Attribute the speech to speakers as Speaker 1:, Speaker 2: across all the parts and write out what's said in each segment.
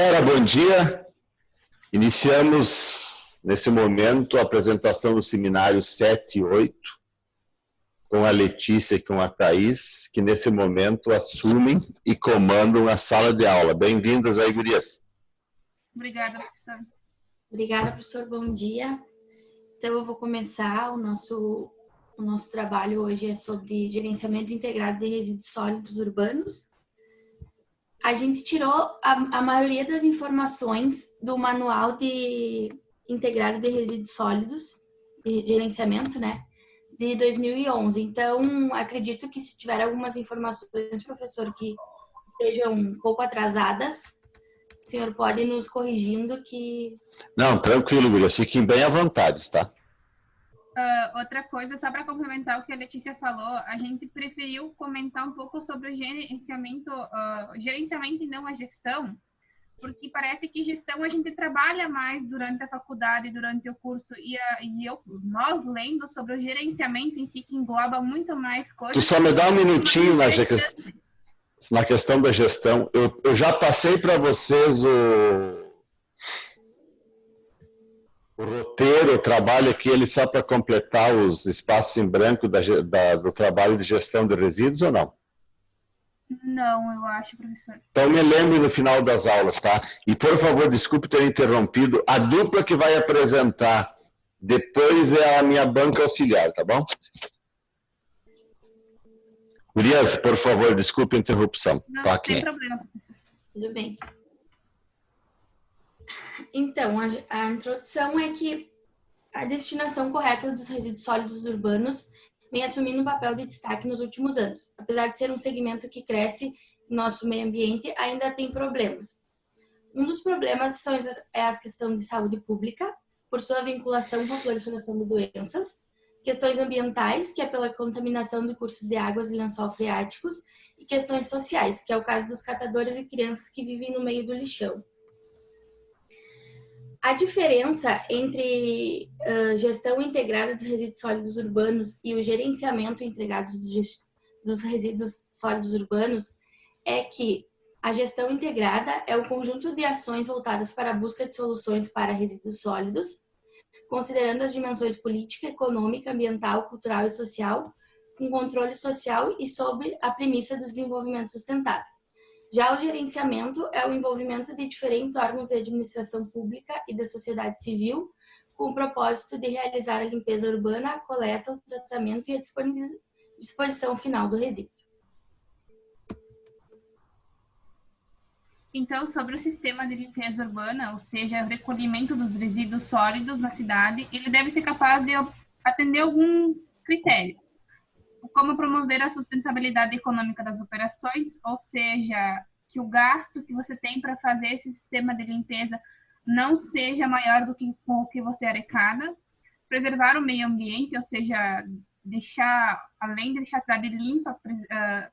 Speaker 1: Bom dia. Iniciamos, nesse momento, a apresentação do seminário 7 e 8, com a Letícia e com a Thaís, que nesse momento assumem e comandam a sala de aula. Bem-vindas aí, gurias.
Speaker 2: Obrigada, professor.
Speaker 3: Obrigada, professor. Bom dia. Então, eu vou começar. O nosso trabalho hoje é sobre gerenciamento integrado de resíduos sólidos urbanos. A gente tirou a maioria das informações do Manual Integrado de Resíduos Sólidos, de gerenciamento, né, de 2011. Então, acredito que se tiver algumas informações, professor, que estejam um pouco atrasadas, o senhor pode nos corrigindo que...
Speaker 1: Não, tranquilo, Guilherme. Fiquem bem à vontade, tá?
Speaker 2: Outra coisa, só para complementar o que a Letícia falou, a gente preferiu comentar um pouco sobre o gerenciamento e não a gestão, porque parece que gestão a gente trabalha mais durante a faculdade, durante o curso, nós lendo sobre o gerenciamento em si, que engloba muito mais coisas.
Speaker 1: Tu só me dá um minutinho na questão da gestão. Eu já passei para vocês o roteiro, o trabalho aqui, ele só para completar os espaços em branco do trabalho de gestão de resíduos ou não?
Speaker 2: Não, eu acho, professor.
Speaker 1: Então me lembre no final das aulas, tá? E por favor, desculpe ter interrompido, a dupla que vai apresentar depois é a minha banca auxiliar, tá bom? Gurias, por favor, desculpe a interrupção.
Speaker 2: Não,
Speaker 1: Tá
Speaker 2: não
Speaker 1: aqui.
Speaker 2: tem problema, professor.
Speaker 3: Tudo bem. Então, a introdução é que a destinação correta dos resíduos sólidos urbanos vem assumindo um papel de destaque nos últimos anos. Apesar de ser um segmento que cresce em nosso meio ambiente, ainda tem problemas. Um dos problemas é a questão de saúde pública, por sua vinculação com a proliferação de doenças, questões ambientais, que é pela contaminação de cursos de águas e lençol freáticos, e questões sociais, que é o caso dos catadores e crianças que vivem no meio do lixão. A diferença entre gestão integrada dos resíduos sólidos urbanos e o gerenciamento integrado dos resíduos sólidos urbanos é que a gestão integrada é o conjunto de ações voltadas para a busca de soluções para resíduos sólidos, considerando as dimensões política, econômica, ambiental, cultural e social, com controle social e sob a premissa do desenvolvimento sustentável. Já o gerenciamento é o envolvimento de diferentes órgãos de administração pública e da sociedade civil, com o propósito de realizar a limpeza urbana, a coleta, o tratamento e a disposição final do resíduo.
Speaker 2: Então, sobre o sistema de limpeza urbana, ou seja, o recolhimento dos resíduos sólidos na cidade, ele deve ser capaz de atender algum critério, como promover a sustentabilidade econômica das operações, ou seja, que o gasto que você tem para fazer esse sistema de limpeza não seja maior do que o que você arrecada, preservar o meio ambiente, ou seja, além de deixar a cidade limpa,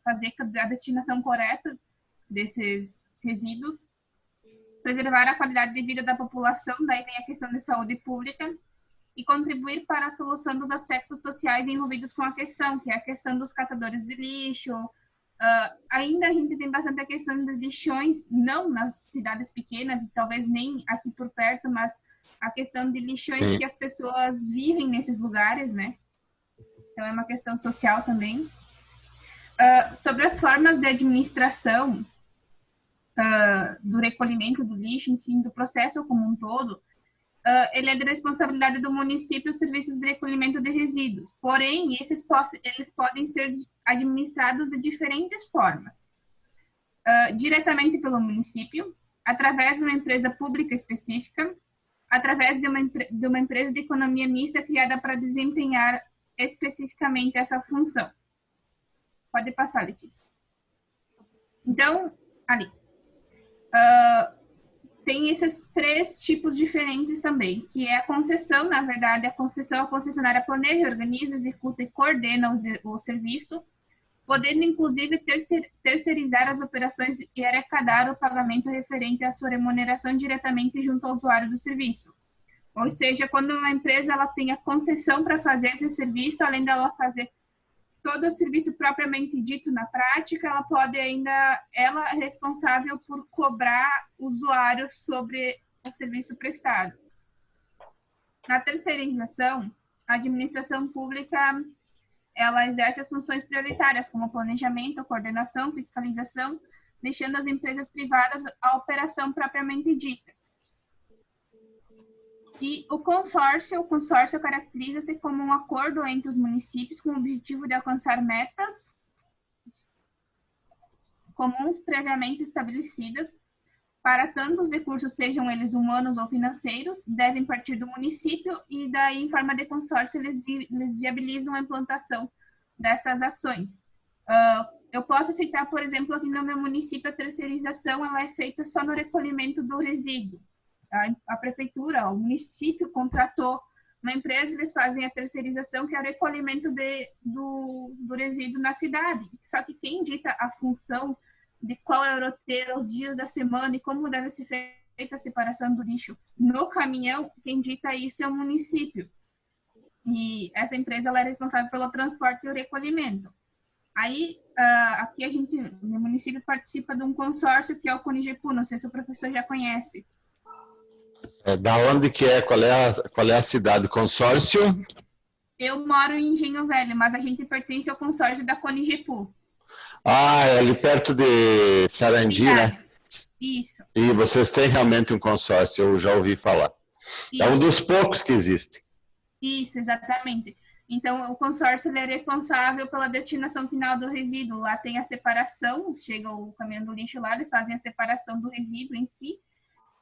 Speaker 2: fazer a destinação correta desses resíduos, preservar a qualidade de vida da população, daí vem a questão de saúde pública, e contribuir para a solução dos aspectos sociais envolvidos com a questão, que é a questão dos catadores de lixo. Ainda a gente tem bastante a questão de lixões, não nas cidades pequenas, e talvez nem aqui por perto, mas a questão de lixões que as pessoas vivem nesses lugares, né? Então, é uma questão social também. Sobre as formas de administração do recolhimento do lixo, enfim, do processo como um todo, ele é de responsabilidade do município os serviços de recolhimento de resíduos. Porém, eles podem ser administrados de diferentes formas. Diretamente pelo município, através de uma empresa pública específica, através de uma empresa de economia mista criada para desempenhar especificamente essa função. Pode passar, Letícia. Então, ali. Tem esses 3 tipos diferentes também, que é a concessão, na verdade, a concessionária planeja, organiza, executa e coordena o serviço, podendo, inclusive, terceirizar as operações e arrecadar o pagamento referente à sua remuneração diretamente junto ao usuário do serviço. Ou seja, quando uma empresa ela tem a concessão para fazer esse serviço, além dela fazer todo o serviço propriamente dito na prática, ela é responsável por cobrar o usuário sobre o serviço prestado. Na terceirização, a administração pública, ela exerce as funções prioritárias, como planejamento, coordenação, fiscalização, deixando as empresas privadas a operação propriamente dita. E o consórcio caracteriza-se como um acordo entre os municípios com o objetivo de alcançar metas comuns previamente estabelecidas. Para tanto, os recursos, sejam eles humanos ou financeiros, devem partir do município e daí, em forma de consórcio, eles viabilizam a implantação dessas ações. Eu posso citar, por exemplo, aqui no meu município, a terceirização ela é feita só no recolhimento do resíduo. A prefeitura, o município contratou uma empresa, eles fazem a terceirização, que é o recolhimento do resíduo na cidade. Só que quem dita a função de qual é o roteiro, os dias da semana e como deve ser feita a separação do lixo no caminhão, quem dita isso é o município. E essa empresa ela é responsável pelo transporte e o recolhimento. Aí, aqui no município participa de um consórcio que é o Conigepu, não sei se o professor já conhece.
Speaker 1: Da onde que é? Qual é a cidade? Consórcio?
Speaker 2: Eu moro em Engenho Velho, mas a gente pertence ao consórcio da Conigepu.
Speaker 1: É ali perto de Sarandi, né?
Speaker 2: Isso.
Speaker 1: E vocês têm realmente um consórcio, eu já ouvi falar. Isso. É um dos poucos que existe.
Speaker 2: Isso, exatamente. Então, o consórcio ele é responsável pela destinação final do resíduo. Lá tem a separação, chega o caminhão do lixo lá, eles fazem a separação do resíduo em si,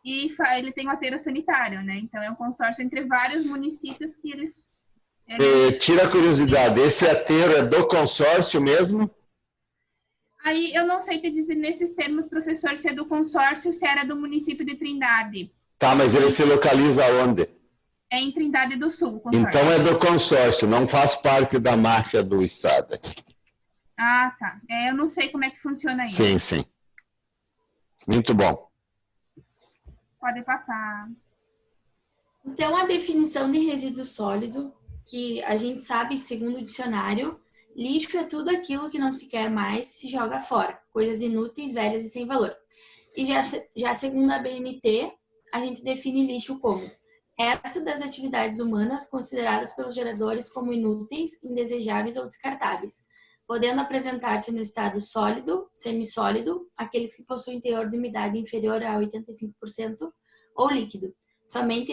Speaker 2: e ele tem o aterro sanitário, né? Então, é um consórcio entre vários municípios que eles
Speaker 1: tira a curiosidade, esse aterro é do consórcio mesmo?
Speaker 2: Aí, eu não sei te dizer nesses termos, professor, se é do consórcio, se era do município de Trindade.
Speaker 1: Tá, mas ele se localiza onde?
Speaker 2: É em Trindade do Sul, consórcio.
Speaker 1: Então é do consórcio, não faz parte da máfia do Estado.
Speaker 2: Ah, tá. Eu não sei como é que funciona isso.
Speaker 1: Sim, sim. Muito bom.
Speaker 2: Pode passar.
Speaker 3: Então, a definição de resíduo sólido, que a gente sabe, segundo o dicionário, lixo é tudo aquilo que não se quer mais, se joga fora. Coisas inúteis, velhas e sem valor. E já segundo a BNT, a gente define lixo como resto das atividades humanas consideradas pelos geradores como inúteis, indesejáveis ou descartáveis, podendo apresentar-se no estado sólido, semissólido, aqueles que possuem teor de umidade inferior a 85%, ou líquido, somente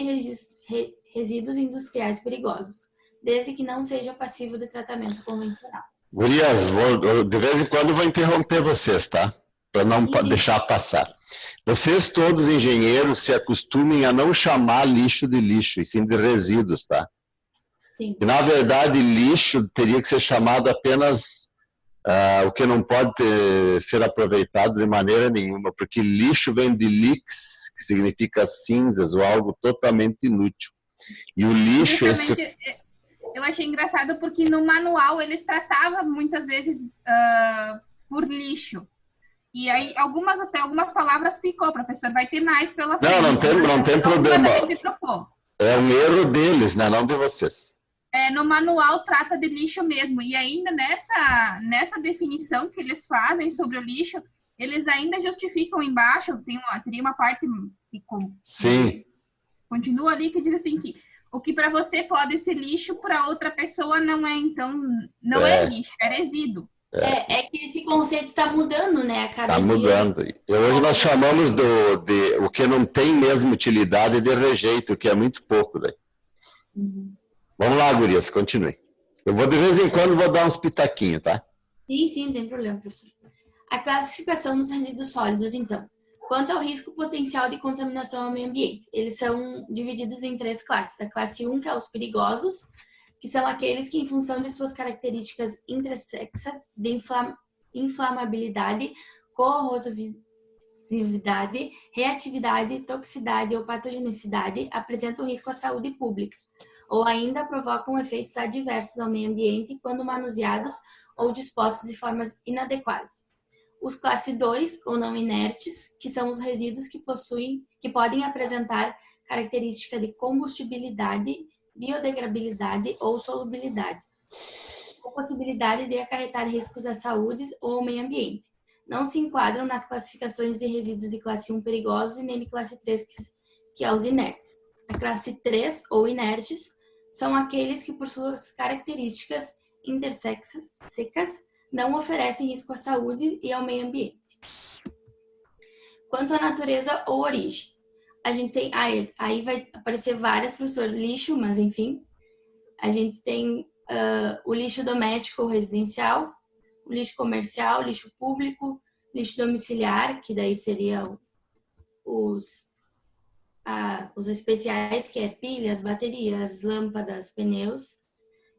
Speaker 3: resíduos industriais perigosos, desde que não seja passivo de tratamento convencional.
Speaker 1: Gurias, de vez em quando vou interromper vocês, tá? Para não deixar passar. Vocês todos, engenheiros, se acostumem a não chamar lixo de lixo, e sim de resíduos, tá?
Speaker 3: Sim.
Speaker 1: E, na verdade, lixo teria que ser chamado apenas o que não pode ser aproveitado de maneira nenhuma, porque lixo vem de lix, que significa cinzas ou algo totalmente inútil. E o lixo...
Speaker 2: Eu achei engraçado porque no manual ele tratava muitas vezes por lixo. E aí algumas palavras ficou, professor, vai ter mais pela frente.
Speaker 1: Não tem problema.
Speaker 2: A gente trocou.
Speaker 1: É um erro deles, né? Não de vocês.
Speaker 2: No manual trata de lixo mesmo. E ainda nessa definição que eles fazem sobre o lixo, eles ainda justificam embaixo, teria uma parte que
Speaker 1: Sim.
Speaker 2: Continua ali que diz assim que o que para você pode ser lixo, para outra pessoa não é. Então, não é lixo, é resíduo.
Speaker 3: É que esse conceito está mudando, né? A cada dia.
Speaker 1: Está mudando. E hoje nós chamamos de o que não tem mesmo utilidade de rejeito, que é muito pouco. Daí.
Speaker 3: Uhum.
Speaker 1: Vamos lá, gurias, continue. Eu vou, de vez em quando, dar uns pitaquinhos, tá?
Speaker 3: Sim, não tem problema, professor. A classificação dos resíduos sólidos, então. Quanto ao risco potencial de contaminação ao meio ambiente, eles são divididos em 3 classes. A classe 1, que é os perigosos, que são aqueles que, em função de suas características intrínsekas de inflamabilidade, corrosividade, reatividade, toxicidade ou patogenicidade, apresentam risco à saúde pública, ou ainda provocam efeitos adversos ao meio ambiente quando manuseados ou dispostos de formas inadequadas. Os classe 2, ou não inertes, que são os resíduos que podem apresentar característica de combustibilidade, biodegradabilidade ou solubilidade. ou possibilidade de acarretar riscos à saúde ou ao meio ambiente. Não se enquadram nas classificações de resíduos de classe 1 perigosos e nem de classe 3, que é os inertes. A classe 3, ou inertes, são aqueles que, por suas características intersecas, não oferecem risco à saúde e ao meio ambiente. Quanto à natureza ou origem, a gente tem, aí vai aparecer várias, professor, lixo, mas enfim, a gente tem o lixo doméstico ou residencial, o lixo comercial, lixo público, lixo domiciliar, que daí seria os especiais, que é pilhas, baterias, lâmpadas, pneus,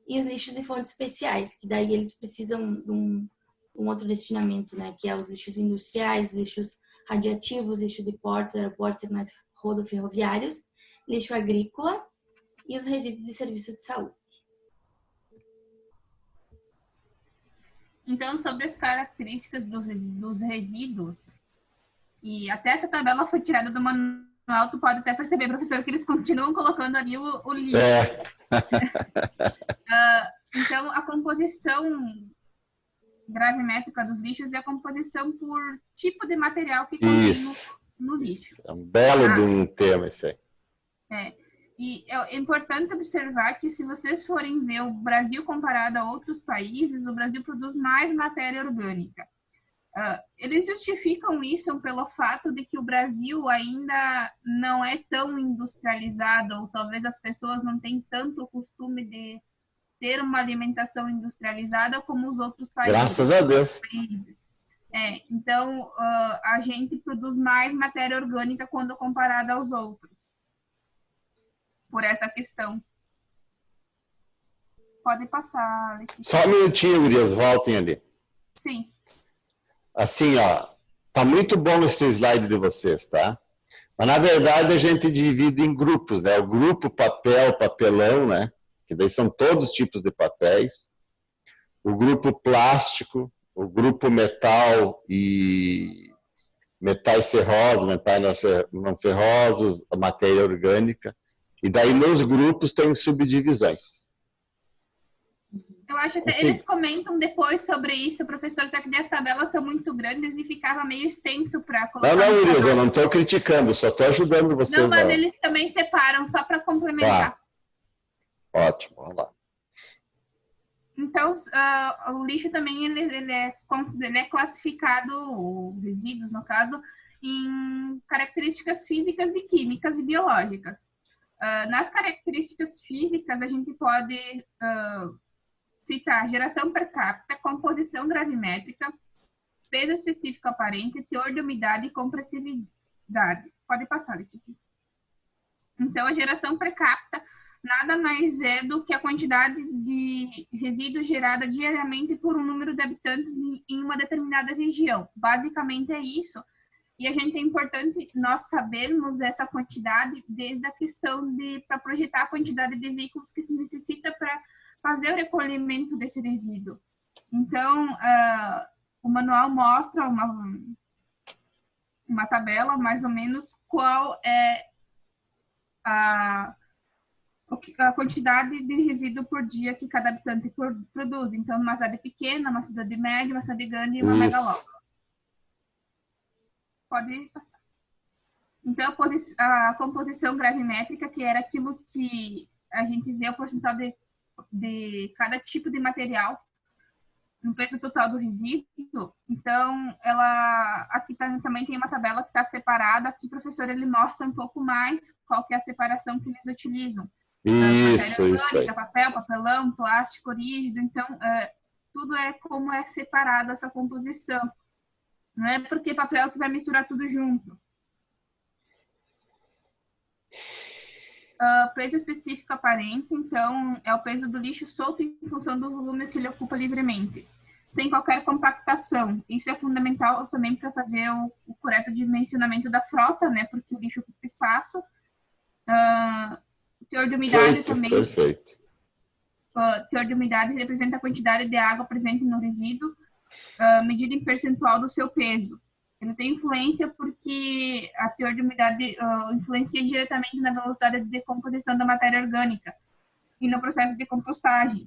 Speaker 3: e os lixos de fontes especiais, que daí eles precisam de um outro destinamento, né, que é os lixos industriais, lixos radiativos, lixo de portos, aeroportos, terminais rodoferroviários, lixo agrícola e os resíduos de serviço de saúde.
Speaker 2: Então, sobre as características dos resíduos, e até essa tabela foi tirada do manual, tu pode até perceber, professor, que eles continuam colocando ali o lixo. Então, a composição gravimétrica dos lixos é a composição por tipo de material que contém no lixo.
Speaker 1: É um belo de um tema esse aí.
Speaker 2: E é importante observar que, se vocês forem ver o Brasil comparado a outros países, o Brasil produz mais matéria orgânica. Eles justificam isso pelo fato de que o Brasil ainda não é tão industrializado, ou talvez as pessoas não tenham tanto o costume de ter uma alimentação industrializada como os outros países.
Speaker 1: Graças a Deus.
Speaker 2: Então, a gente produz mais matéria orgânica quando comparado aos outros, por essa questão. Pode passar, Letícia.
Speaker 1: Só um minutinho, gurias, voltem ali.
Speaker 2: Sim.
Speaker 1: Assim, ó, tá muito bom esse slide de vocês, tá? Mas, na verdade, a gente divide em grupos, né? O grupo papel, papelão, né? Que daí são todos os tipos de papéis. O grupo plástico, o grupo metal e metais ferrosos, metais não ferrosos, a matéria orgânica. E daí nos grupos tem subdivisões.
Speaker 2: Eu acho que eles comentam depois sobre isso, professor, só que as tabelas são muito grandes e ficava meio extenso para colocar.
Speaker 1: Não, Luiz, eu não estou criticando, só estou ajudando vocês.
Speaker 2: Não, mas eles também separam, só para complementar.
Speaker 1: Tá. Ótimo, vamos lá.
Speaker 2: Então, o lixo também ele é classificado, resíduos no caso, em características físicas e químicas e biológicas. Nas características físicas, a gente pode citar geração per capita, composição gravimétrica, peso específico aparente, teor de umidade e compressividade. Pode passar, Letícia. Então, a geração per capita nada mais é do que a quantidade de resíduos gerada diariamente por um número de habitantes em uma determinada região. Basicamente é isso. E é importante nós sabermos essa quantidade desde a questão para projetar a quantidade de veículos que se necessita para fazer o recolhimento desse resíduo. Então, o manual mostra uma tabela, mais ou menos, qual é a quantidade de resíduo por dia que cada habitante produz. Então, uma cidade pequena, uma cidade média, uma cidade grande e uma megalópole. Pode passar. Então, a composição gravimétrica, que era aquilo que a gente vê o percentual de cada tipo de material no peso total do resíduo. Então, aqui também tem uma tabela que está separada. Aqui, professor, ele mostra um pouco mais qual que é a separação que eles utilizam.
Speaker 1: Isso
Speaker 2: orgânica,
Speaker 1: aí.
Speaker 2: papel, papelão, plástico rígido. Então, tudo é como é separado essa composição. Não é porque papel que vai misturar tudo junto. Peso específico aparente, então, é o peso do lixo solto em função do volume que ele ocupa livremente, sem qualquer compactação. Isso é fundamental também para fazer o correto dimensionamento da frota, né? Porque o lixo ocupa espaço. Teor de umidade também.
Speaker 1: Perfeito.
Speaker 2: Teor de umidade representa a quantidade de água presente no resíduo, medida em percentual do seu peso. Ele tem influência porque a teor de umidade influencia diretamente na velocidade de decomposição da matéria orgânica e no processo de compostagem.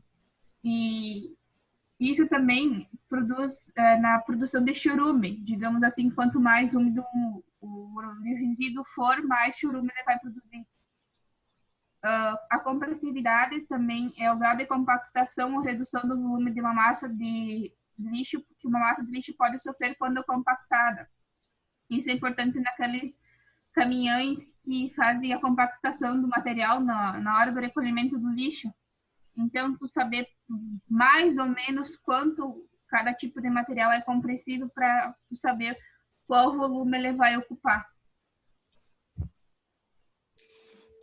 Speaker 2: E Isso também produz na produção de churume, digamos assim, quanto mais úmido o resíduo for, mais churume ele vai produzir. A compressividade também é o grau de compactação ou redução do volume de uma massa de lixo, que uma massa de lixo pode sofrer quando compactada. Isso é importante naqueles caminhões que fazem a compactação do material na hora do recolhimento do lixo. Então, tu saber mais ou menos quanto cada tipo de material é compressível para tu saber qual volume ele vai ocupar.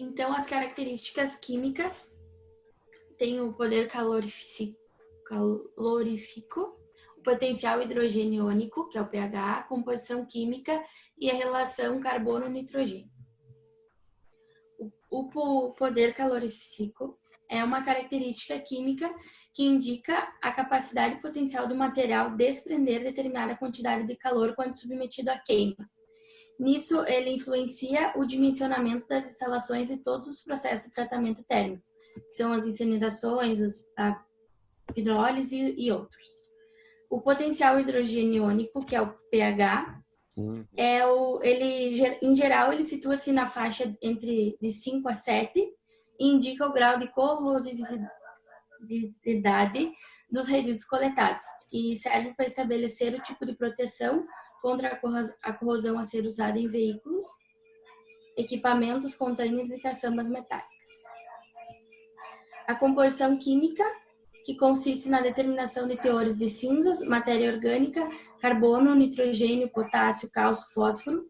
Speaker 3: Então, as características químicas têm o poder calorífico, o potencial hidrogeniônico, que é o pH, a composição química e a relação carbono-nitrogênio. O poder calorífico é uma característica química que indica a capacidade potencial do material desprender determinada quantidade de calor quando submetido à queima. Nisso, ele influencia o dimensionamento das instalações e todos os processos de tratamento térmico, que são as incinerações, a pirólise e outros. O potencial hidrogeniônico, que é o pH, em geral, ele situa-se na faixa de 5 a 7 e indica o grau de corrosividade dos resíduos coletados e serve para estabelecer o tipo de proteção contra a corrosão a ser usada em veículos, equipamentos, containers e caçambas metálicas. A composição química, que consiste na determinação de teores de cinzas, matéria orgânica, carbono, nitrogênio, potássio, cálcio, fósforo,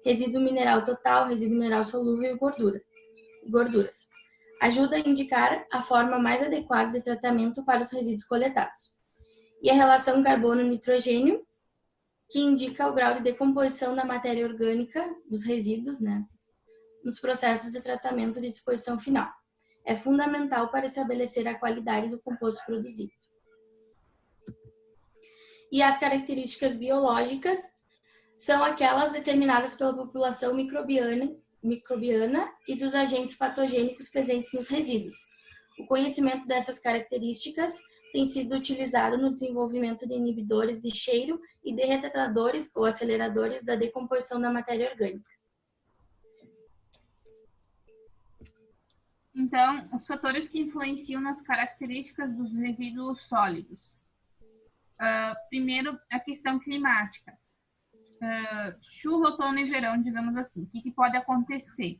Speaker 3: resíduo mineral total, resíduo mineral solúvel e gorduras. Ajuda a indicar a forma mais adequada de tratamento para os resíduos coletados. E a relação carbono-nitrogênio, que indica o grau de decomposição da matéria orgânica dos resíduos, nos processos de tratamento de disposição final. É fundamental para estabelecer a qualidade do composto produzido. E as características biológicas são aquelas determinadas pela população microbiana e dos agentes patogênicos presentes nos resíduos. O conhecimento dessas características tem sido utilizado no desenvolvimento de inibidores de cheiro e de retardadores ou aceleradores da decomposição da matéria orgânica.
Speaker 2: Então, os fatores que influenciam nas características dos resíduos sólidos. Primeiro, a questão climática. Chuva, outono e verão, digamos assim. O que pode acontecer?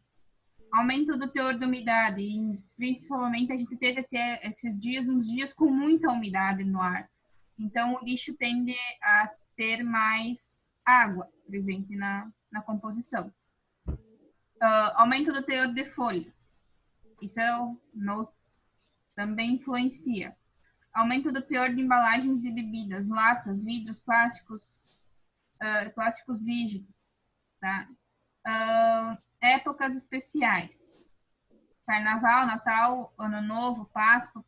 Speaker 2: Aumento do teor de umidade, e principalmente a gente teve até esses dias, uns dias com muita umidade no ar. Então, o lixo tende a ter mais água presente na composição. Aumento do teor de folhas. Isso também influencia. Aumento do teor de embalagens de bebidas, latas, vidros, plásticos rígidos. Tá? Épocas especiais. Carnaval, Natal, Ano Novo, Páscoa,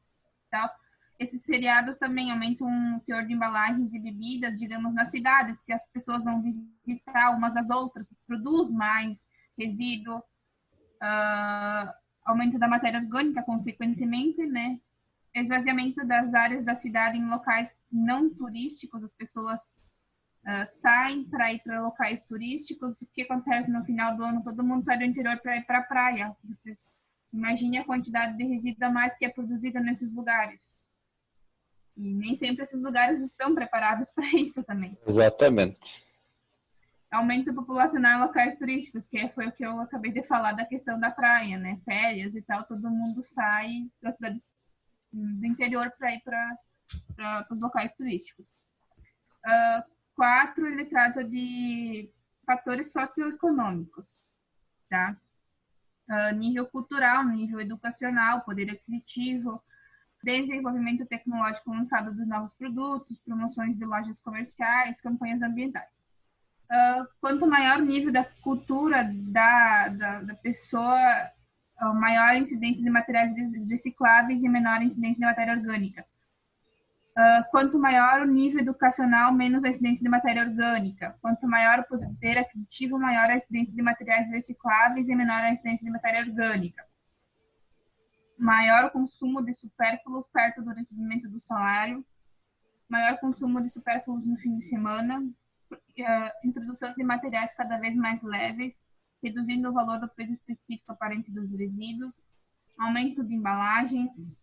Speaker 2: tal. Esses feriados também aumentam o teor de embalagens de bebidas, digamos, nas cidades, que as pessoas vão visitar umas às outras, produz mais resíduo, aumento da matéria orgânica, consequentemente, esvaziamento das áreas da cidade em locais não turísticos, as pessoas saem para ir para locais turísticos. O que acontece no final do ano? Todo mundo sai do interior para ir para a praia. Vocês imaginem a quantidade de resíduo a mais que é produzida nesses lugares. E nem sempre esses lugares estão preparados para isso também.
Speaker 1: Exatamente.
Speaker 2: Aumento populacional em locais turísticos, que foi o que eu acabei de falar da questão da praia, férias e tal, todo mundo sai das cidades do interior para ir para os locais turísticos. 4, ele trata de fatores socioeconômicos, tá? Nível cultural, nível educacional, poder aquisitivo, desenvolvimento tecnológico lançado dos novos produtos, promoções de lojas comerciais, campanhas ambientais. Quanto maior o nível da cultura da pessoa, maior a incidência de materiais recicláveis e menor a incidência de matéria orgânica. Quanto maior o nível educacional, menos a incidência de matéria orgânica. Quanto maior o poder aquisitivo, maior a incidência de materiais recicláveis e menor a incidência de matéria orgânica. Maior o consumo de supérfluos perto do recebimento do salário. maior consumo de supérfluos no fim de semana, introdução de materiais cada vez mais leves, reduzindo o valor do peso específico aparente dos resíduos, aumento de embalagens,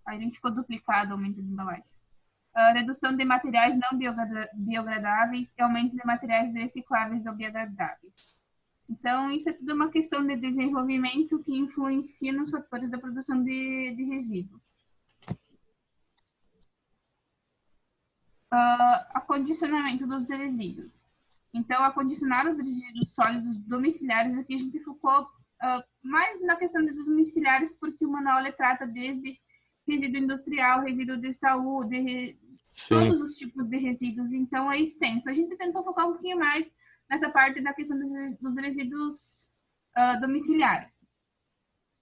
Speaker 2: a gente ficou duplicado o aumento de embalagens, redução de materiais não biodegradáveis e aumento de materiais recicláveis ou biodegradáveis. Então, isso é tudo uma questão de desenvolvimento que influencia nos fatores da produção de resíduo. Acondicionamento dos resíduos. Então, acondicionar os resíduos sólidos domiciliares, aqui a gente focou mais na questão de domiciliares, porque o manual ele trata desde resíduo industrial, resíduo de saúde, todos os tipos de resíduos, então é extenso. A gente tentou focar um pouquinho mais nessa parte da questão dos resíduos domiciliares.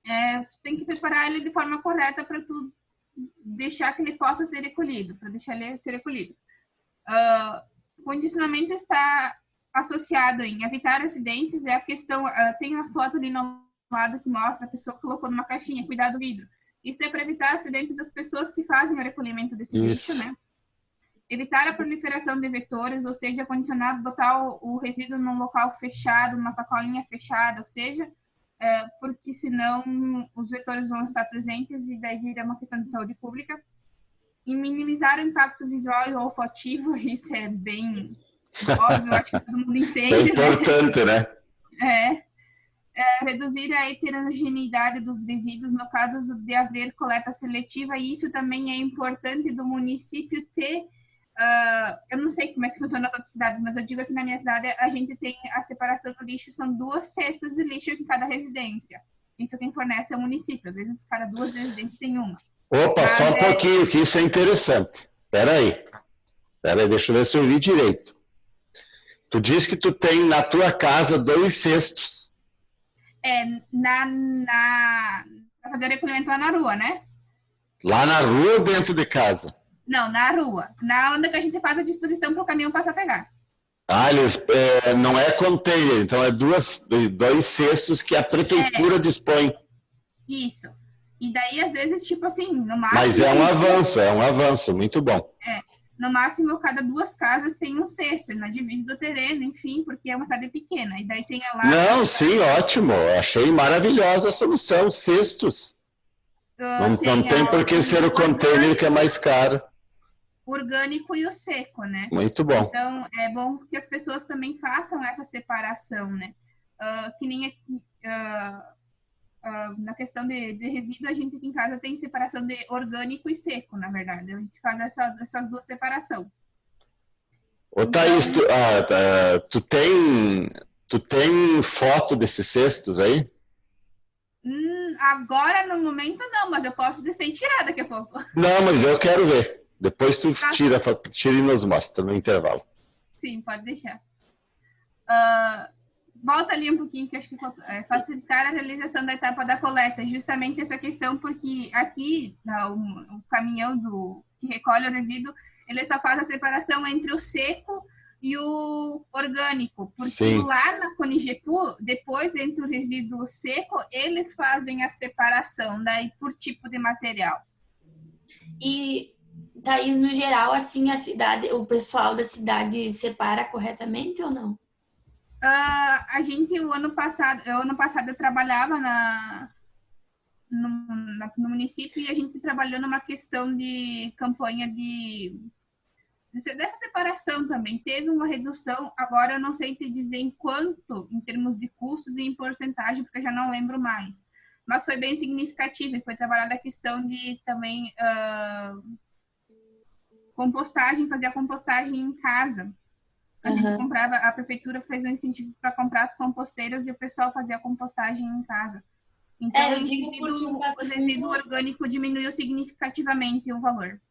Speaker 2: Tu tem que preparar ele de forma correta para tu deixar que ele possa ser recolhido, para deixar ele ser recolhido. O condicionamento está associado em evitar acidentes, é a questão, tem a foto ali no lado que mostra a pessoa que colocou numa caixinha, cuidado do vidro. Isso é para evitar acidentes das pessoas que fazem o recolhimento desse lixo, né? Evitar a proliferação de vetores, ou seja, condicionar, botar o resíduo num local fechado, uma sacolinha fechada, ou seja, porque senão os vetores vão estar presentes e daí vira uma questão de saúde pública. E minimizar o impacto visual e olfativo, isso é bem óbvio, acho que todo mundo entende.
Speaker 1: É importante, né?
Speaker 2: Reduzir a heterogeneidade dos resíduos no caso de haver coleta seletiva, e isso também é importante do município ter. Eu não sei como é que funciona nas outras cidades, mas eu digo aqui na minha cidade a gente tem a separação do lixo, são 2 cestas de lixo em cada residência. Isso quem fornece é o município, às vezes cada 2 residências tem uma.
Speaker 1: Opa,
Speaker 2: mas
Speaker 1: só um pouquinho, que isso é interessante. Espera aí, deixa eu ver se eu vi direito. Tu disse que tu tem na tua casa 2 cestos.
Speaker 2: Para fazer o recolhimento lá na rua, né?
Speaker 1: Lá na rua ou dentro de casa?
Speaker 2: Não, na rua. Na onda que a gente faz a disposição para o caminhão passar a pegar.
Speaker 1: Não é container, então é 2 cestos que a prefeitura dispõe.
Speaker 2: Isso. E daí, às vezes, tipo assim, no máximo...
Speaker 1: Mas é um avanço, muito bom.
Speaker 2: No máximo, cada 2 casas tem um cesto, na divisa do terreno, enfim, porque é uma cidade pequena. E daí tem a lá...
Speaker 1: Não, sim, ótimo. Achei maravilhosa a solução, cestos. Não tem por que ser o container que é mais caro.
Speaker 2: O orgânico e o seco, né?
Speaker 1: Muito bom.
Speaker 2: Então, é bom que as pessoas também façam essa separação, né? Que nem aqui... na questão de resíduo, a gente aqui em casa tem separação de orgânico e seco, na verdade. A gente faz essas 2 separações.
Speaker 1: Ô, Thaís, tu tem foto desses cestos aí?
Speaker 2: Agora, no momento, não, mas eu posso descer e tirar daqui a pouco.
Speaker 1: Não, mas eu quero ver. Depois tu tira e nos mostra no intervalo.
Speaker 2: Sim, pode deixar. Volta ali um pouquinho, que acho que facilitar a realização da etapa da coleta, justamente essa questão, porque aqui o caminhão que recolhe o resíduo, ele só faz a separação entre o seco e o orgânico, porque lá na Conigepu, depois entre o resíduo seco, eles fazem a separação daí por tipo de material.
Speaker 3: E, Thaís, no geral, assim, o pessoal da cidade separa corretamente ou não?
Speaker 2: A gente, o ano passado eu trabalhava no município e a gente trabalhou numa questão de campanha dessa separação também. Teve uma redução, agora eu não sei te dizer em quanto, em termos de custos e em porcentagem, porque eu já não lembro mais. Mas foi bem significativo e foi trabalhada a questão de também compostagem, fazer a compostagem em casa. A gente comprava, a prefeitura fez um incentivo para comprar as composteiras e o pessoal fazia a compostagem em casa. Então,
Speaker 3: eu digo
Speaker 2: o resíduo orgânico diminuiu significativamente o valor.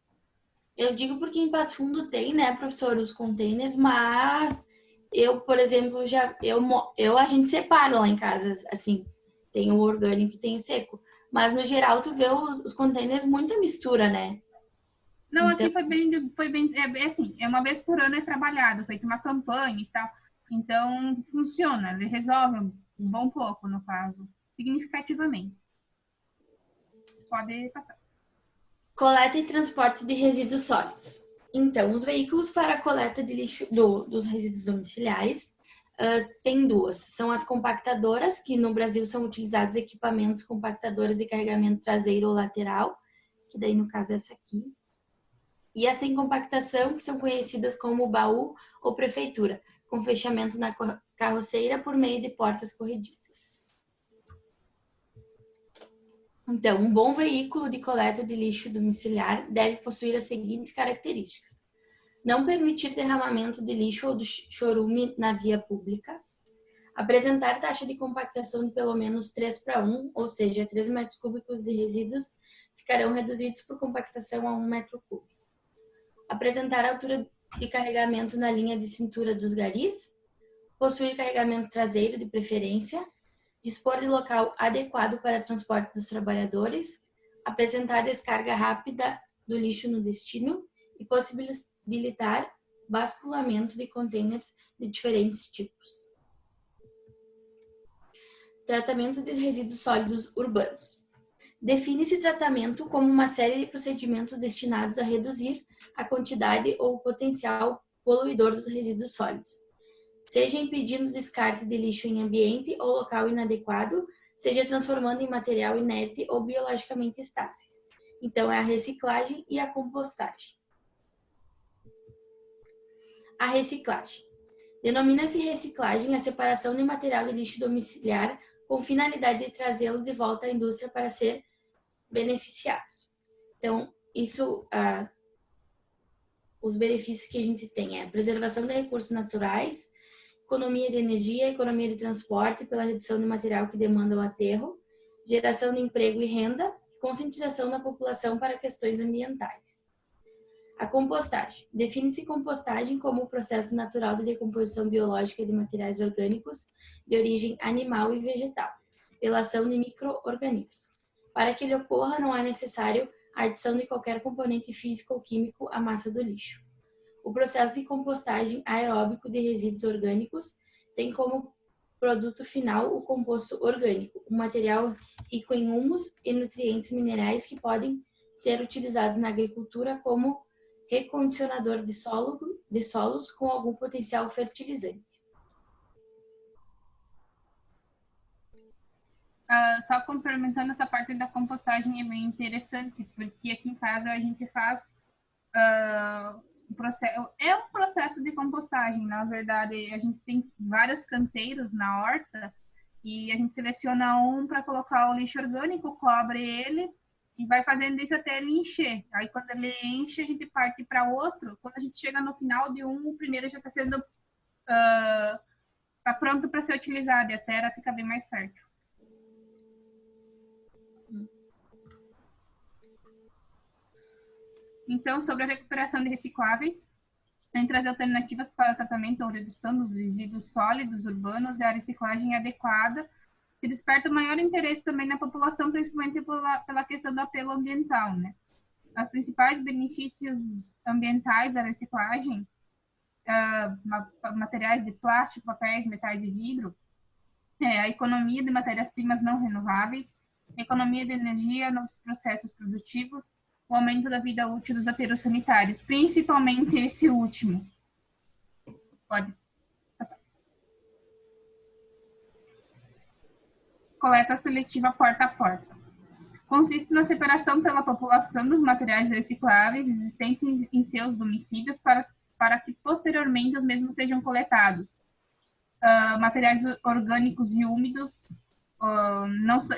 Speaker 3: Eu digo porque em Passo Fundo tem, né, professor, os containers, mas eu, por exemplo, a gente separa lá em casa, assim, tem o orgânico e tem o seco. Mas, no geral, tu vê os containers muita mistura, né?
Speaker 2: Não, então... aqui foi bem assim, uma vez por ano é trabalhado, feita uma campanha e tal. Então, funciona, ele resolve um bom pouco, no caso, significativamente. Pode passar.
Speaker 3: Coleta e transporte de resíduos sólidos. Então, os veículos para a coleta de lixo dos resíduos domiciliares tem duas. São as compactadoras, que no Brasil são utilizados equipamentos compactadores de carregamento traseiro ou lateral, que daí no caso é essa aqui. E as sem compactação, que são conhecidas como baú ou prefeitura, com fechamento na carroceira por meio de portas corrediças. Então, um bom veículo de coleta de lixo domiciliar deve possuir as seguintes características: não permitir derramamento de lixo ou do chorume na via pública, apresentar taxa de compactação de pelo menos 3:1, ou seja, 3 metros cúbicos de resíduos ficarão reduzidos por compactação a 1 metro cúbico, apresentar altura de carregamento na linha de cintura dos garis, possuir carregamento traseiro de preferência, dispor de local adequado para transporte dos trabalhadores, apresentar descarga rápida do lixo no destino e possibilitar basculamento de contêineres de diferentes tipos. Tratamento de resíduos sólidos urbanos. Define-se tratamento como uma série de procedimentos destinados a reduzir a quantidade ou o potencial poluidor dos resíduos sólidos, seja impedindo o descarte de lixo em ambiente ou local inadequado, seja transformando em material inerte ou biologicamente estáveis. Então, é a reciclagem e a compostagem. A reciclagem. Denomina-se reciclagem a separação de material de lixo domiciliar com finalidade de trazê-lo de volta à indústria para ser beneficiados. Então, isso, os benefícios que a gente tem é a preservação de recursos naturais, economia de energia, economia de transporte pela redução de material que demanda o aterro, geração de emprego e renda, conscientização da população para questões ambientais. A compostagem. Define-se compostagem como o processo natural de decomposição biológica de materiais orgânicos de origem animal e vegetal, pela ação de micro-organismos. Para que ele ocorra, não é necessário a adição de qualquer componente físico ou químico à massa do lixo. O processo de compostagem aeróbico de resíduos orgânicos tem como produto final o composto orgânico, um material rico em humus e nutrientes minerais que podem ser utilizados na agricultura como recondicionador de solos com algum potencial fertilizante.
Speaker 2: Só complementando essa parte da compostagem é bem interessante, porque aqui em casa a gente faz um processo de compostagem. Na verdade, a gente tem vários canteiros na horta e a gente seleciona um para colocar o lixo orgânico, cobre ele e vai fazendo isso até ele encher. Aí quando ele enche, a gente parte para outro. Quando a gente chega no final de um, o primeiro já está sendo tá pronto para ser utilizado e a terra fica bem mais fértil. Então, sobre a recuperação de recicláveis, entre as alternativas para o tratamento ou redução dos resíduos sólidos urbanos é a reciclagem adequada, que desperta maior interesse também na população, principalmente pela questão do apelo ambiental, né? Os principais benefícios ambientais da reciclagem, materiais de plástico, papéis, metais e vidro, a economia de matérias-primas não renováveis, economia de energia nos processos produtivos, o aumento da vida útil dos aterros sanitários, principalmente esse último. Pode passar. Coleta seletiva porta a porta. Consiste na separação pela população dos materiais recicláveis existentes em seus domicílios para que posteriormente os mesmos sejam coletados. Materiais orgânicos e úmidos,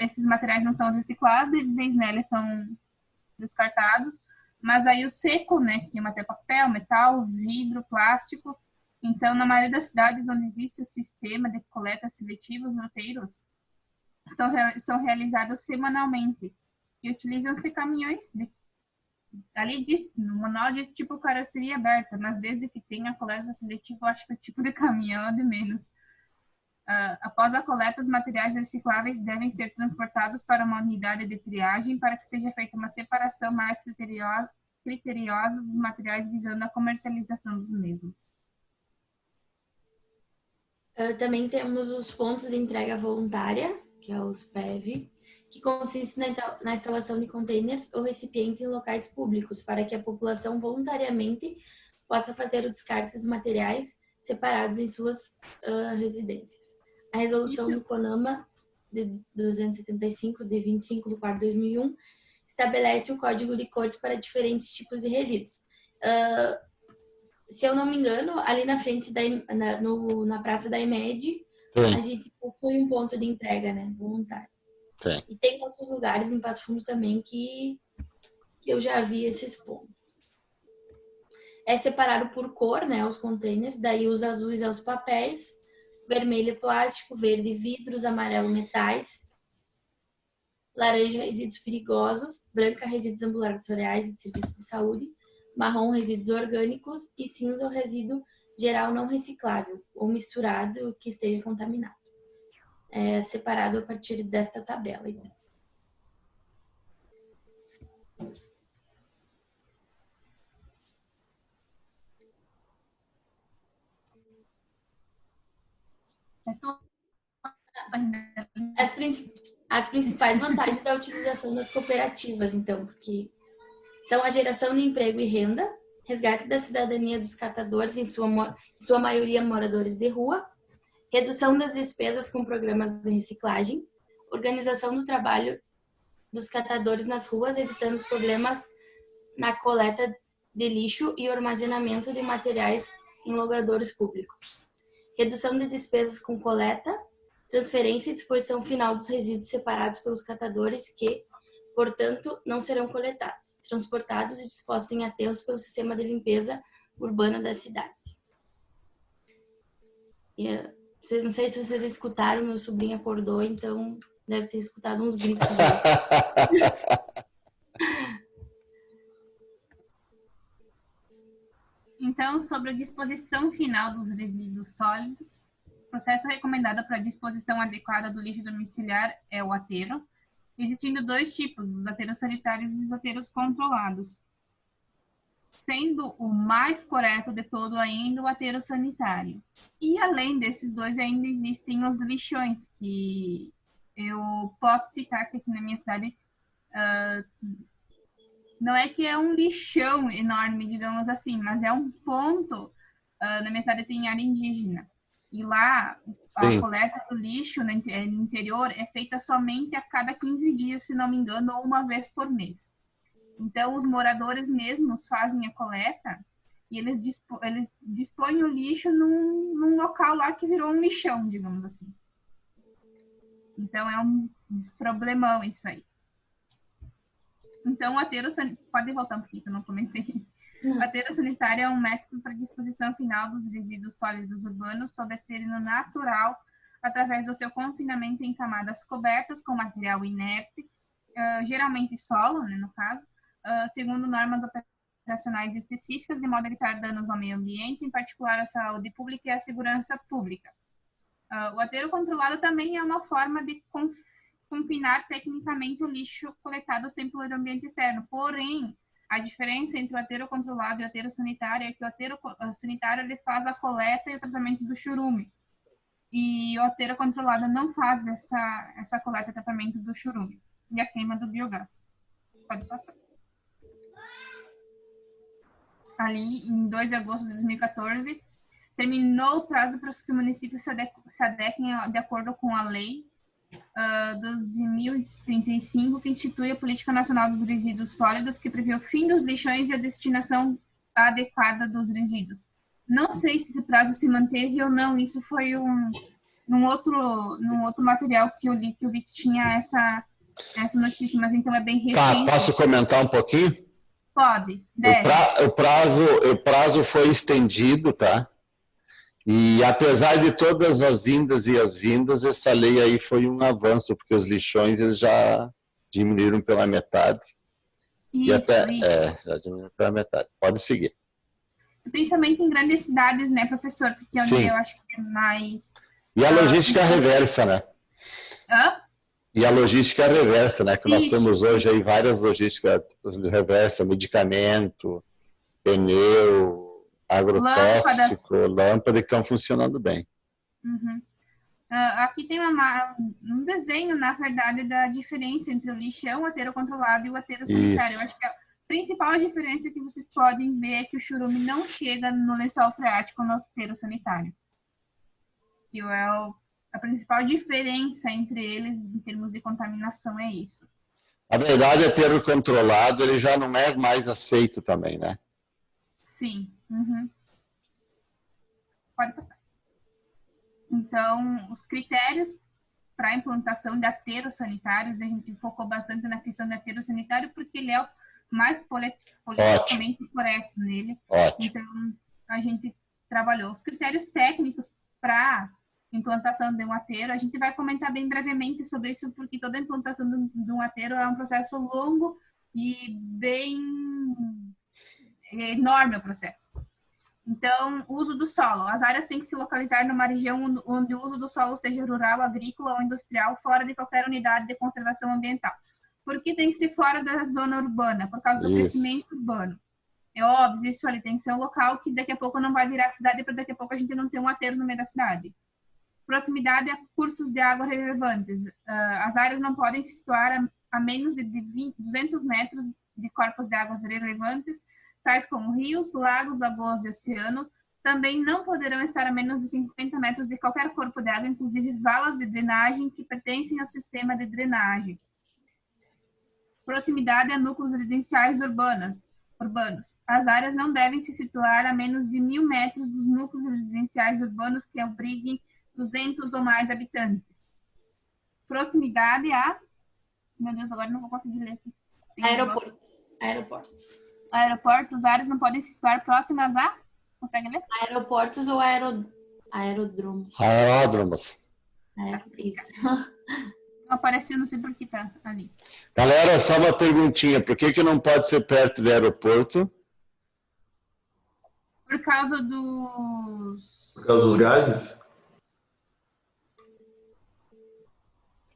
Speaker 2: esses materiais não são recicláveis, né, eles são descartados, mas aí o seco, né, que é papel, metal, vidro, plástico. Então, na maioria das cidades onde existe o sistema de coleta seletiva, os roteiros são realizados semanalmente e utilizam-se caminhões ali diz, no manual diz tipo carroceria aberta, mas desde que tenha a coleta seletiva, eu acho que o tipo de caminhão é de menos. Após a coleta, os materiais recicláveis devem ser transportados para uma unidade de triagem para que seja feita uma separação mais criteriosa dos materiais visando a comercialização dos mesmos.
Speaker 3: Também temos os pontos de entrega voluntária, que é os PEV, que consiste na instalação de containers ou recipientes em locais públicos, para que a população voluntariamente possa fazer o descarte dos materiais separados em suas residências. A resolução do CONAMA de 275, de 25 de 4 de 2001, estabelece o código de cores para diferentes tipos de resíduos. Se eu não me engano, ali na frente, na praça da EMED, a gente possui um ponto de entrega, né, voluntário.
Speaker 1: Sim.
Speaker 3: E tem outros lugares em Passo Fundo também que eu já vi esses pontos. É separado por cor, né, os containers, daí os azuis é os papéis, vermelho é plástico, verde vidros, amarelo metais, laranja resíduos perigosos, branca resíduos ambulatoriais e de serviços de saúde, marrom resíduos orgânicos e cinza o resíduo geral não reciclável ou misturado que esteja contaminado. É separado a partir desta tabela. Então. As principais vantagens da utilização das cooperativas, então, porque são a geração de emprego e renda, resgate da cidadania dos catadores, em sua maioria moradores de rua, redução das despesas com programas de reciclagem, organização do trabalho dos catadores nas ruas, evitando os problemas na coleta de lixo e armazenamento de materiais em logradouros públicos, redução de despesas com coleta, transferência e disposição final dos resíduos separados pelos catadores que, portanto, não serão coletados, transportados e dispostos em aterros pelo sistema de limpeza urbana da cidade. E, não sei se vocês escutaram, meu sobrinho acordou, então deve ter escutado uns gritos aí.
Speaker 2: Então, sobre a disposição final dos resíduos sólidos, o processo recomendado para a disposição adequada do lixo domiciliar é o aterro, existindo dois tipos, os aterros sanitários e os aterros controlados. Sendo o mais correto de todo ainda o aterro sanitário. E além desses dois ainda existem os lixões, que eu posso citar que aqui na minha cidade não é que é um lixão enorme, digamos assim, mas é um ponto, na minha cidade tem área indígena. E lá a coleta do lixo no interior é feita somente a cada 15 dias, se não me engano, ou uma vez por mês. Então, os moradores mesmos fazem a coleta e eles dispõem o lixo num local lá que virou um lixão, digamos assim. Então, é um problemão isso aí. Então, o aterro sanitário... Pode voltar um pouquinho, que eu não comentei. O aterro sanitário é um método para a disposição final dos resíduos sólidos urbanos sob terreno natural, através do seu confinamento em camadas cobertas com material inerte, geralmente solo, né, no caso, segundo normas operacionais específicas, de modo a evitar danos ao meio ambiente, em particular à saúde pública e à segurança pública. O aterro controlado também é uma forma de confinar tecnicamente o lixo coletado sempre pelo ambiente externo. Porém, a diferença entre o aterro controlado e o aterro sanitário é que o aterro sanitário ele faz a coleta e o tratamento do churume. E o aterro controlado não faz essa coleta e tratamento do churume e a queima do biogás. Pode passar. Ali, em 2 de agosto de 2014, terminou o prazo para que o município se adequem de acordo com a lei 12.035, que institui a Política Nacional dos Resíduos Sólidos, que prevê o fim dos lixões e a destinação adequada dos resíduos. Não sei se esse prazo se manteve ou não, isso foi num outro material que eu li, que eu vi que tinha essa notícia, mas então é bem recente.
Speaker 1: Tá, posso comentar um pouquinho?
Speaker 2: Pode, deve.
Speaker 1: O prazo foi estendido, tá? E apesar de todas as indas e as vindas, essa lei aí foi um avanço, porque os lixões eles já diminuíram pela metade.
Speaker 2: Isso,
Speaker 1: já diminuíram pela metade. Pode seguir.
Speaker 2: Principalmente em grandes cidades, né, professor? Porque onde eu acho que é mais...
Speaker 1: E a logística reversa, né?
Speaker 2: Hã?
Speaker 1: E a logística reversa, né? Que nós
Speaker 2: Isso.
Speaker 1: temos hoje aí várias logísticas reversa, medicamento, pneu, agrotóxico, lâmpada que estão funcionando bem.
Speaker 2: Uhum. Aqui tem um desenho, na verdade, da diferença entre o lixão, o aterro controlado e o aterro sanitário. Eu acho que a principal diferença que vocês podem ver é que o churume não chega no lençol freático no aterro sanitário. Que a principal diferença entre eles, em termos de contaminação, é isso.
Speaker 1: Na verdade, aterro controlado, ele já não é mais aceito também, né?
Speaker 2: Sim. Uhum. Pode passar. Então, os critérios para a implantação de aterros sanitários, a gente focou bastante na questão do aterro sanitário, porque ele é o mais politicamente correto nele.
Speaker 1: Ótimo.
Speaker 2: Então, a gente trabalhou os critérios técnicos para implantação de um aterro. A gente vai comentar bem brevemente sobre isso, porque toda a implantação de um aterro é um processo longo e bem enorme o processo. Então, uso do solo. As áreas têm que se localizar numa região onde o uso do solo seja rural, agrícola ou industrial, fora de qualquer unidade de conservação ambiental. Por que tem que ser fora da zona urbana? Por causa do crescimento urbano. É óbvio, isso ali tem que ser um local que daqui a pouco não vai virar cidade, para daqui a pouco a gente não ter um aterro no meio da cidade. Proximidade a cursos de água relevantes. As áreas não podem se situar a menos de 200 metros de corpos de águas relevantes, tais como rios, lagos, lagoas e oceano. Também não poderão estar a menos de 50 metros de qualquer corpo de água, inclusive valas de drenagem que pertencem ao sistema de drenagem. Proximidade a núcleos residenciais urbanos. As áreas não devem se situar a menos de 1.000 metros dos núcleos residenciais urbanos que abriguem 200 ou mais habitantes. Proximidade a... Meu Deus, agora não vou conseguir ler aqui. Aeroportos, áreas não podem se situar próximas a... Consegue ler?
Speaker 3: Aeroportos ou aerodromos?
Speaker 1: Aeródromos.
Speaker 3: Isso.
Speaker 2: Apareceu, não sei por que tá ali.
Speaker 1: Galera, só uma perguntinha. Por que não pode ser perto do aeroporto?
Speaker 2: Por causa dos...
Speaker 4: Por causa dos gases?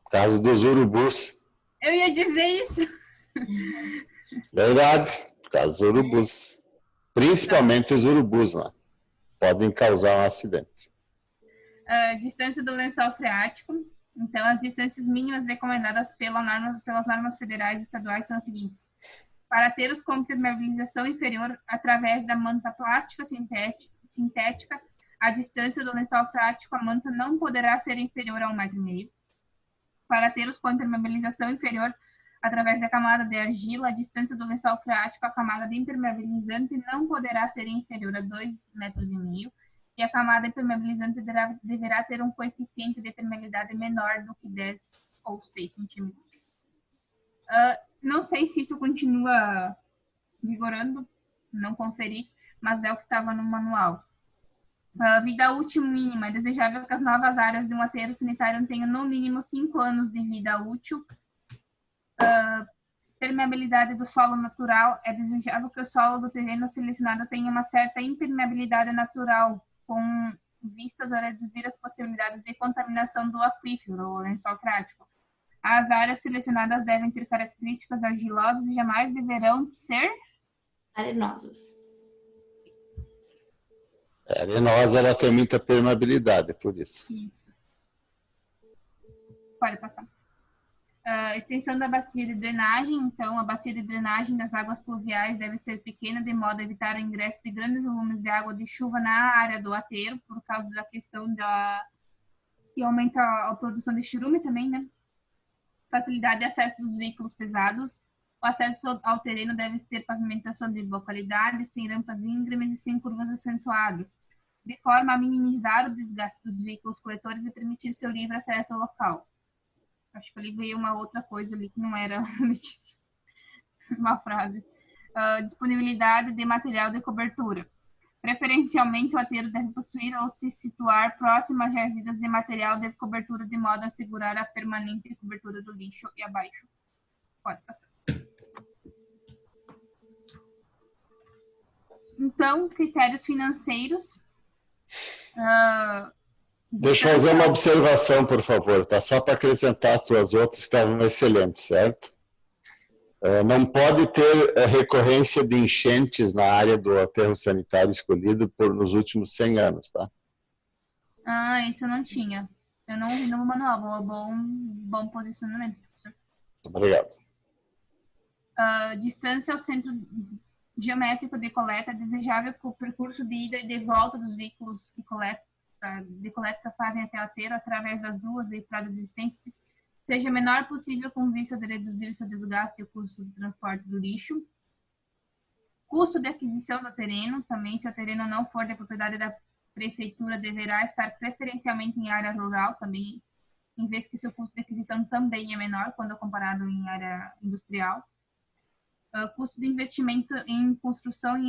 Speaker 1: Por causa dos urubus.
Speaker 2: Eu ia dizer isso.
Speaker 1: Verdade, por causa dos urubus. Principalmente os urubus, né? Podem causar um acidente.
Speaker 2: Distância do lençol freático. Então, as distâncias mínimas recomendadas pelas normas federais e estaduais são as seguintes. Para aterros com permeabilização inferior através da manta plástica sintética, a distância do lençol freático à manta não poderá ser inferior a 1,5 m. Para aterros com impermeabilização inferior através da camada de argila, a distância do lençol freático à camada de impermeabilizante não poderá ser inferior a 2,5 m. E a camada impermeabilizante deverá ter um coeficiente de permeabilidade menor do que 10 ou 6 centímetros. Não sei se isso continua vigorando, não conferi, mas é o que estava no manual. Vida útil mínima. É desejável que as novas áreas de um aterro sanitário tenham no mínimo 5 anos de vida útil. Permeabilidade do solo natural. É desejável que o solo do terreno selecionado tenha uma certa impermeabilidade natural, com vistas a reduzir as possibilidades de contaminação do aquífero ou lençol freático. As áreas selecionadas devem ter características argilosas e jamais deverão ser
Speaker 3: arenosas.
Speaker 1: A arenosa, ela tem muita permeabilidade, por isso.
Speaker 2: Isso. Pode passar. Extensão da bacia de drenagem. Então, a bacia de drenagem das águas pluviais deve ser pequena, de modo a evitar o ingresso de grandes volumes de água de chuva na área do aterro, por causa da questão que aumenta a produção de churume também, né? Facilidade de acesso dos veículos pesados. O acesso ao terreno deve ter pavimentação de boa qualidade, sem rampas íngremes e sem curvas acentuadas, de forma a minimizar o desgaste dos veículos coletores e permitir seu livre acesso ao local. Acho que ali veio uma outra coisa ali que não era uma frase. Disponibilidade de material de cobertura. Preferencialmente, o aterro deve possuir ou se situar próximo a jazidas de material de cobertura, de modo a assegurar a permanente cobertura do lixo e abaixo. Pode passar. Então, critérios financeiros.
Speaker 1: Deixa eu fazer uma observação, por favor, tá? Só para acrescentar as tuas outras que estavam excelentes, certo? Não pode ter recorrência de enchentes na área do aterro sanitário escolhido nos últimos 100 anos, tá?
Speaker 2: Isso eu não tinha. Eu não vi no manual, bom posicionamento, professor.
Speaker 1: Obrigado.
Speaker 2: Distância ao centro geométrico de coleta, desejável que o percurso de ida e de volta dos veículos de coleta fazem até o aterro através das duas estradas existentes seja o menor possível com vista de reduzir o seu desgaste e o custo do transporte do lixo. Custo de aquisição do terreno, também se o terreno não for de propriedade da prefeitura, deverá estar preferencialmente em área rural, também, em vez que seu custo de aquisição também é menor quando comparado em área industrial. Custo de investimento em construção e